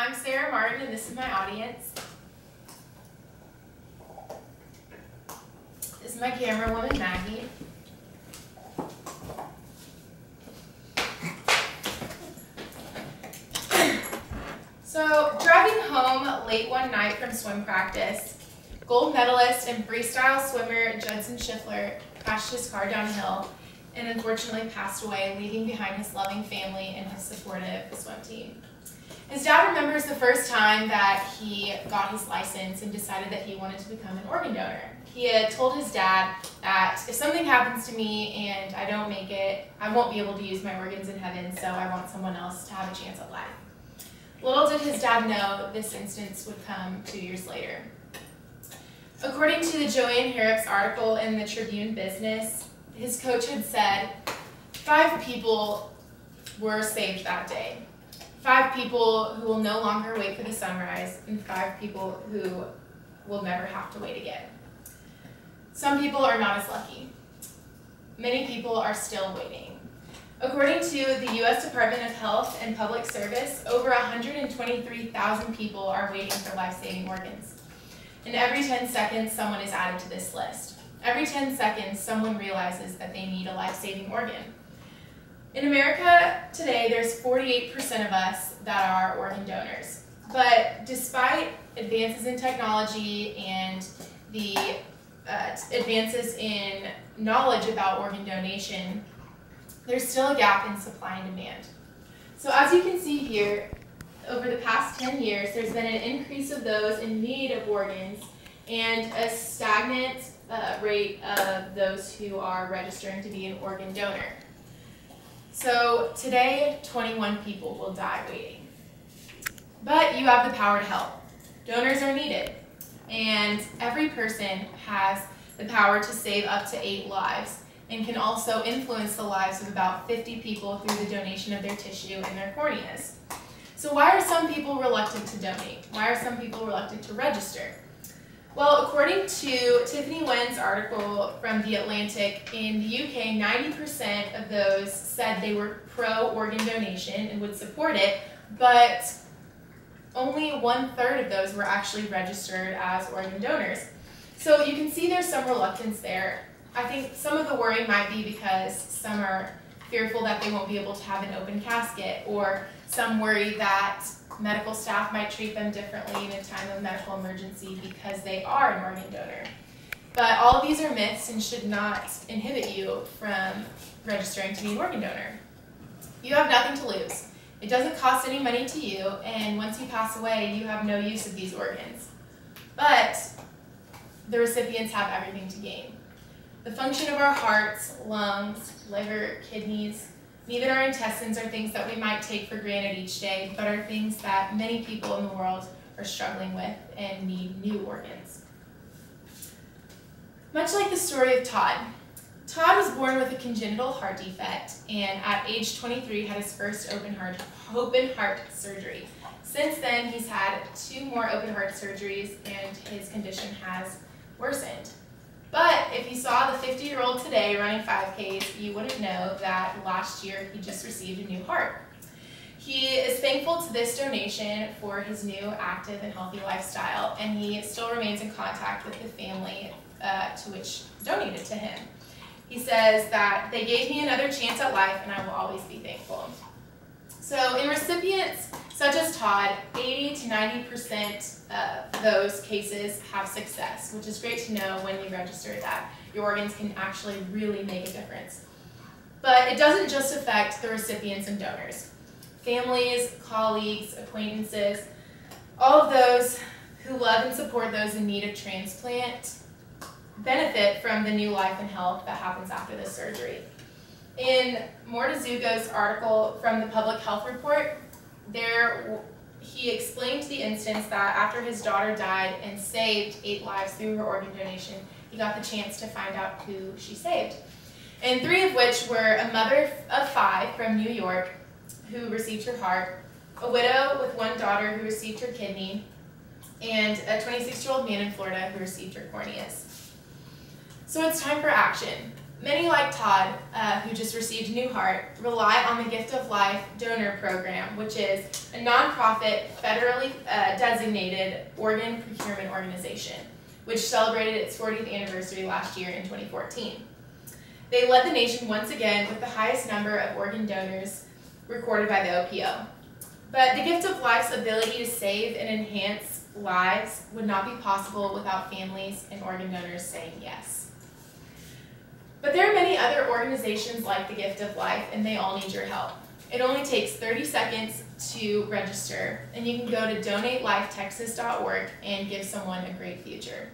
I'm Sarah Martin, and this is my audience. This is my camera woman, Maggie. So, driving home late one night from swim practice, gold medalist and freestyle swimmer Judson Schiffler crashed his car down a hill and unfortunately passed away, leaving behind his loving family and his supportive swim team. His dad remembers the first time that he got his license and decided that he wanted to become an organ donor. He had told his dad that if something happens to me and I don't make it, I won't be able to use my organs in heaven, so I want someone else to have a chance at life. Little did his dad know this instance would come 2 years later. According to the Joanne Harrop's article in the Tribune Business, his coach had said 5 people were saved that day. 5 people who will no longer wait for the sunrise, and 5 people who will never have to wait again. Some people are not as lucky. Many people are still waiting. According to the U.S. Department of Health and Public Service, over 123,000 people are waiting for life-saving organs. And every 10 seconds, someone is added to this list. Every 10 seconds, someone realizes that they need a life-saving organ. In America today, there's 48% of us that are organ donors. But despite advances in technology and the advances in knowledge about organ donation, there's still a gap in supply and demand. So as you can see here, over the past 10 years, there's been an increase of those in need of organs and a stagnant rate of those who are registering to be an organ donor. So today, 21 people will die waiting. But you have the power to help. Donors are needed, and every person has the power to save up to 8 lives and can also influence the lives of about 50 people through the donation of their tissue and their corneas. So why are some people reluctant to donate? Why are some people reluctant to register? Well, according to Tiffany Wen's article from The Atlantic, in the UK, 90% of those said they were pro-organ donation and would support it, but only 1/3 of those were actually registered as organ donors. So you can see there's some reluctance there. I think some of the worry might be because some are fearful that they won't be able to have an open casket, or some worry that medical staff might treat them differently in a time of medical emergency because they are an organ donor. But all of these are myths and should not inhibit you from registering to be an organ donor. You have nothing to lose. It doesn't cost any money to you, and once you pass away, you have no use of these organs. But the recipients have everything to gain. The function of our hearts, lungs, liver, kidneys, and even our intestines are things that we might take for granted each day, but are things that many people in the world are struggling with and need new organs. Much like the story of Todd. Todd was born with a congenital heart defect and at age 23 had his first open heart surgery. Since then, he's had 2 more open heart surgeries and his condition has worsened. But if you saw the 50-year-old today running 5Ks, you wouldn't know that last year he just received a new heart. He is thankful to this donation for his new active and healthy lifestyle, and he still remains in contact with the family to which donated to him. He says that they gave me another chance at life and I will always be thankful. So in recipients such as Todd, 80 to 90% of those cases have success, which is great to know when you register that your organs can actually really make a difference. But it doesn't just affect the recipients and donors. Families, colleagues, acquaintances, all of those who love and support those in need of transplant benefit from the new life and health that happens after this surgery. In Mortazugo's article from the Public Health Report, he explained the instance that after his daughter died and saved 8 lives through her organ donation, he got the chance to find out who she saved. And 3 of which were a mother of 5 from New York who received her heart, a widow with 1 daughter who received her kidney, and a 26-year-old man in Florida who received her corneas. So it's time for action. Many, like Todd, who just received New Heart, rely on the Gift of Life donor program, which is a nonprofit, federally designated organ procurement organization, which celebrated its 40th anniversary last year in 2014. They led the nation once again with the highest number of organ donors recorded by the OPO. But the Gift of Life's ability to save and enhance lives would not be possible without families and organ donors saying yes. But there are many other organizations like the Gift of Life, and they all need your help. It only takes 30 seconds to register, and you can go to donatelifetexas.org and give someone a great future.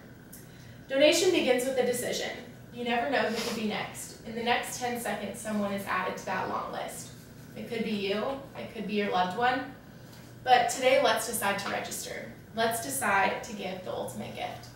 Donation begins with a decision. You never know who could be next. In the next 10 seconds, someone is added to that long list. It could be you, it could be your loved one, but today let's decide to register. Let's decide to give the ultimate gift.